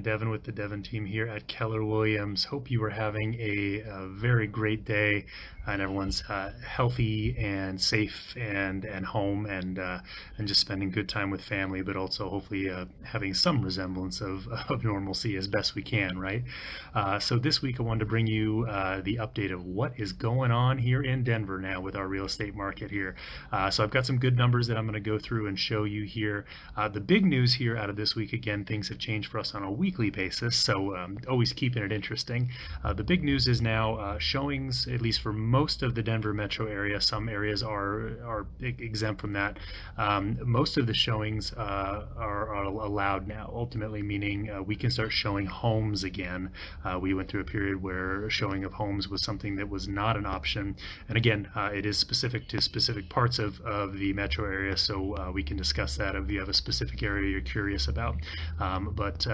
Devin with the Devin team here at Keller Williams. Hope you are having a very great day and everyone's healthy and safe and home and just spending good time with family, but also hopefully having some resemblance of normalcy as best we can, right? So this week I wanted to bring you the update of what is going on here in Denver now with our real estate market here. So I've got some good numbers that I'm going to go through and show you here. The big news here out of this week, again, things have changed for us on a weekly basis, so always keeping it interesting. The big news is now showings, at least for most of the Denver metro area. Some areas are exempt from that. Most of the showings are allowed now, ultimately meaning we can start showing homes again. We went through a period where showing of homes was something that was not an option, and again, it is specific to specific parts of the metro area, so we can discuss that if you have a specific area you're curious about. But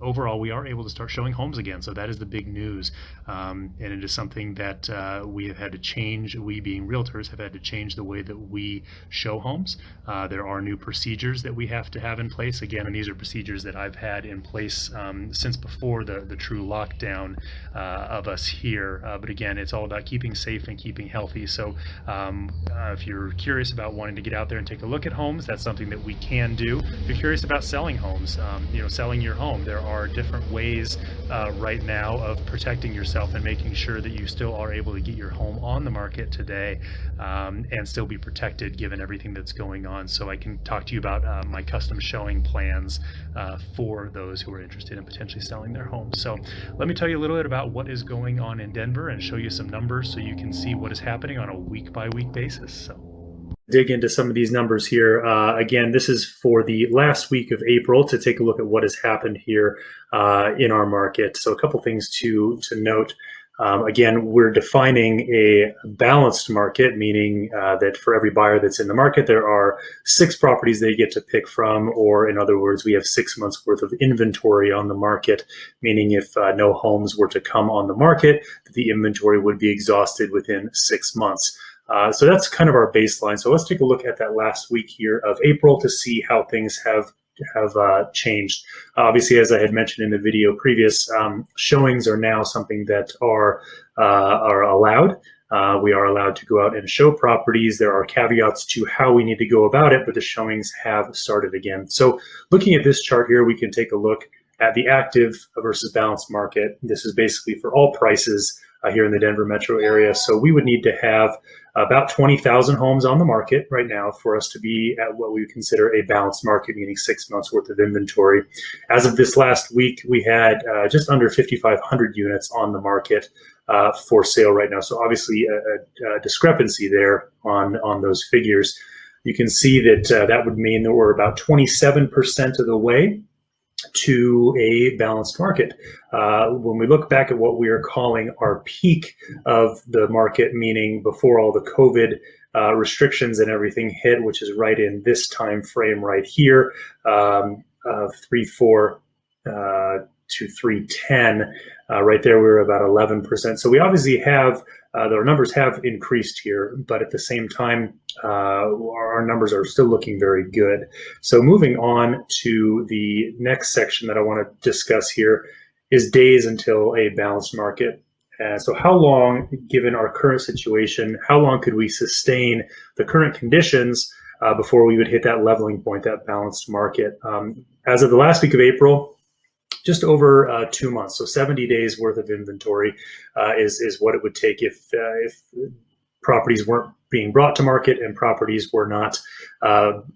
overall, we are able to start showing homes again, so that is the big news, and it is something that we have had to change. We, being realtors, have had to change the way that we show homes. There are new procedures that we have to have in place again, and these are procedures that I've had in place since before the true lockdown of us here. But again, it's all about keeping safe and keeping healthy. So if you're curious about wanting to get out there and take a look at homes, that's something that we can do. If you're curious about selling homes, selling your home, there are different ways right now of protecting yourself and making sure that you still are able to get your home on the market today and still be protected given everything that's going on. So I can talk to you about my custom showing plans for those who are interested in potentially selling their homes. So let me tell you a little bit about what is going on in Denver and show you some numbers so you can see what is happening on a week-by-week basis. So dig into some of these numbers here. Again, this is for the last week of April to take a look at what has happened here in our market. So a couple things to note. Again, we're defining a balanced market, meaning that for every buyer that's in the market, there are 6 properties they get to pick from, or in other words, we have 6 months worth of inventory on the market, meaning if no homes were to come on the market, the inventory would be exhausted within 6 months. So that's kind of our baseline. So let's take a look at that last week here of April to see how things have changed. Obviously, as I had mentioned in the video previous, showings are now something that are allowed. We are allowed to go out and show properties. There are caveats to how we need to go about it, but the showings have started again. So looking at this chart here, we can take a look at the active versus balanced market. This is basically for all prices here in the Denver metro area. So we would need to have about 20,000 homes on the market right now for us to be at what we would consider a balanced market, meaning 6 months worth of inventory. As of this last week, we had just under 5,500 units on the market for sale right now. So obviously a discrepancy there on those figures. You can see that that would mean that we're about 27% of the way to a balanced market. When we look back at what we are calling our peak of the market, meaning before all the COVID restrictions and everything hit, which is right in this time frame right here, 3.4 to 3.10, right there we were about 11%. So we obviously have our numbers have increased here, but at the same time, our numbers are still looking very good. So moving on to the next section that I want to discuss here is days until a balanced market. So how long, given our current situation, how long could we sustain the current conditions before we would hit that leveling point, that balanced market? As of the last week of April, just over 2 months, so 70 days worth of inventory is what it would take if properties weren't being brought to market and properties were not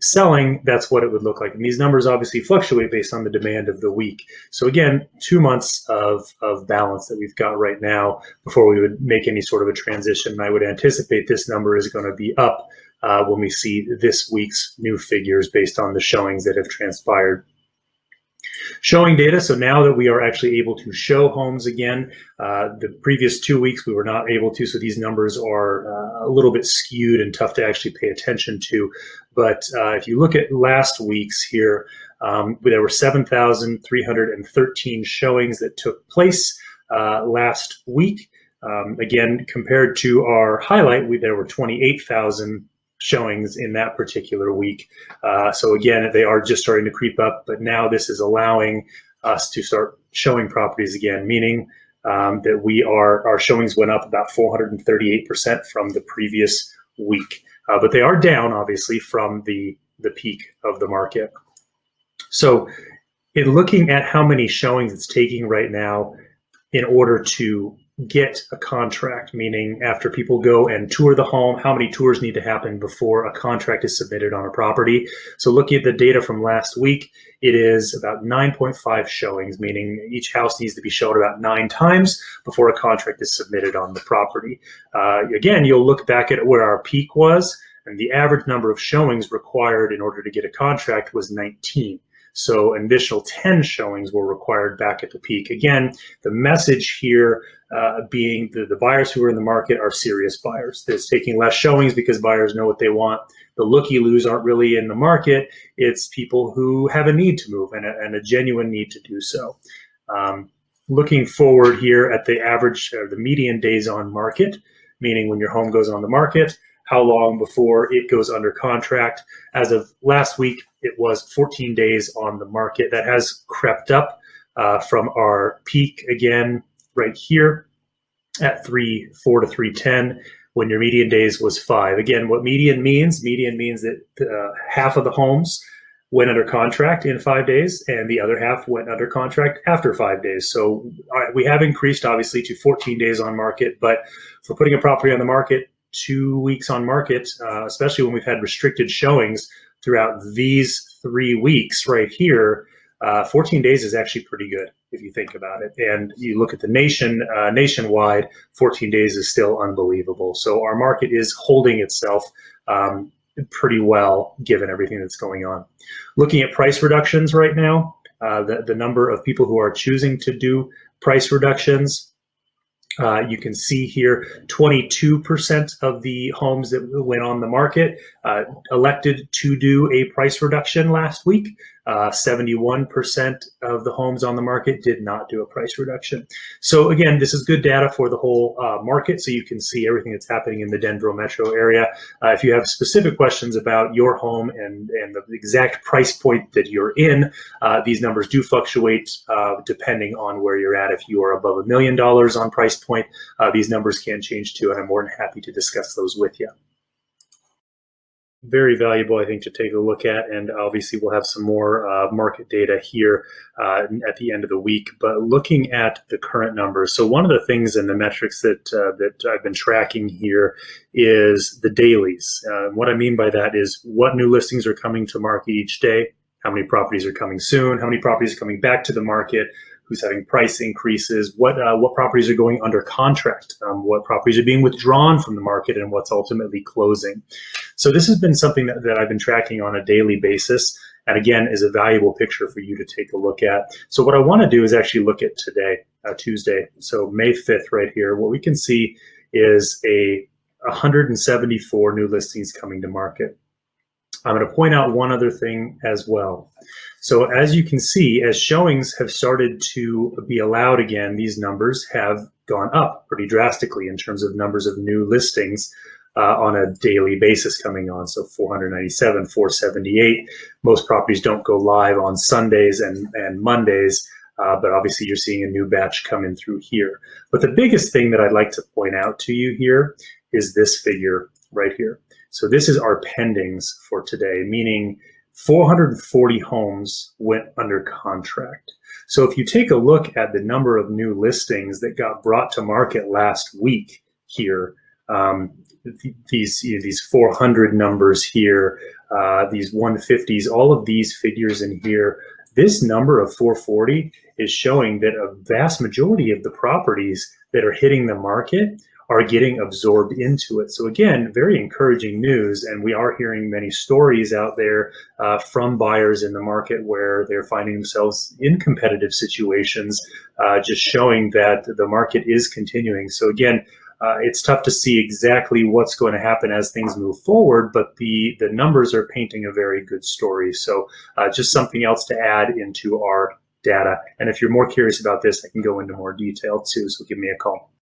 selling. That's what it would look like. And these numbers obviously fluctuate based on the demand of the week. So again, 2 months of balance that we've got right now before we would make any sort of a transition. And I would anticipate this number is going to be up when we see this week's new figures based on the showings that have transpired. Showing data, so now that we are actually able to show homes again, the previous 2 weeks we were not able to, so these numbers are a little bit skewed and tough to actually pay attention to. But if you look at last week's here, there were 7,313 showings that took place last week. Again, compared to our highlight, there were 28,000 showings in that particular week. So again, they are just starting to creep up, but now this is allowing us to start showing properties again, meaning that our showings went up about 438% from the previous week. But they are down, obviously, from the peak of the market. So in looking at how many showings it's taking right now in order to get a contract, meaning after people go and tour the home, how many tours need to happen before a contract is submitted on a property. So looking at the data from last week, it is about 9.5 showings, meaning each house needs to be showed about 9 times before a contract is submitted on the property. Again, you'll look back at where our peak was, and the average number of showings required in order to get a contract was 19. So an additional 10 showings were required back at the peak. Again, the message here being the buyers who are in the market are serious buyers. It's taking less showings because buyers know what they want. The looky-loos aren't really in the market. It's people who have a need to move and a genuine need to do so. Looking forward here at the average, the median days on market, meaning when your home goes on the market, how long before it goes under contract. As of last week, it was 14 days on the market. That has crept up from our peak again right here at 3.4 to 3.10 when your median days was 5. Again, what median means that half of the homes went under contract in 5 days and the other half went under contract after 5 days. So we have increased obviously to 14 days on market, but for putting a property on the market, 2 weeks on market, especially when we've had restricted showings throughout these 3 weeks right here, 14 days is actually pretty good if you think about it. And you look at the nationwide, 14 days is still unbelievable. So our market is holding itself pretty well given everything that's going on. Looking at price reductions right now, the number of people who are choosing to do price reductions, you can see here 22% of the homes that went on the market elected to do a price reduction last week. 71% of the homes on the market did not do a price reduction. So again, this is good data for the whole market, so you can see everything that's happening in the Denver metro area. If you have specific questions about your home and the exact price point that you're in, these numbers do fluctuate depending on where you're at. If you are above $1 million on price point, these numbers can change too, and I'm more than happy to discuss those with you. Very valuable, I think, to take a look at, and obviously we'll have some more market data here at the end of the week. But looking at the current numbers, so one of the things in the metrics that I've been tracking here is the dailies. What I mean by that is what new listings are coming to market each day, how many properties are coming soon, how many properties are coming back to the market, who's having price increases, what properties are going under contract, what properties are being withdrawn from the market, and what's ultimately closing. So this has been something that I've been tracking on a daily basis, and again, is a valuable picture for you to take a look at. So what I want to do is actually look at today, Tuesday, so May 5th right here. What we can see is 174 new listings coming to market. I'm going to point out one other thing as well. So as you can see, as showings have started to be allowed again, these numbers have gone up pretty drastically in terms of numbers of new listings on a daily basis coming on. So 497, 478. Most properties don't go live on Sundays and Mondays, but obviously you're seeing a new batch come in through here. But the biggest thing that I'd like to point out to you here is this figure right here. So this is our pendings for today, meaning 440 homes went under contract. So if you take a look at the number of new listings that got brought to market last week here, these 400 numbers here, these 150s, all of these figures in here, this number of 440 is showing that a vast majority of the properties that are hitting the market are getting absorbed into it. So again, very encouraging news, and we are hearing many stories out there from buyers in the market where they're finding themselves in competitive situations, just showing that the market is continuing. So again, it's tough to see exactly what's going to happen as things move forward, but the numbers are painting a very good story. So just something else to add into our data. And if you're more curious about this, I can go into more detail too, so give me a call.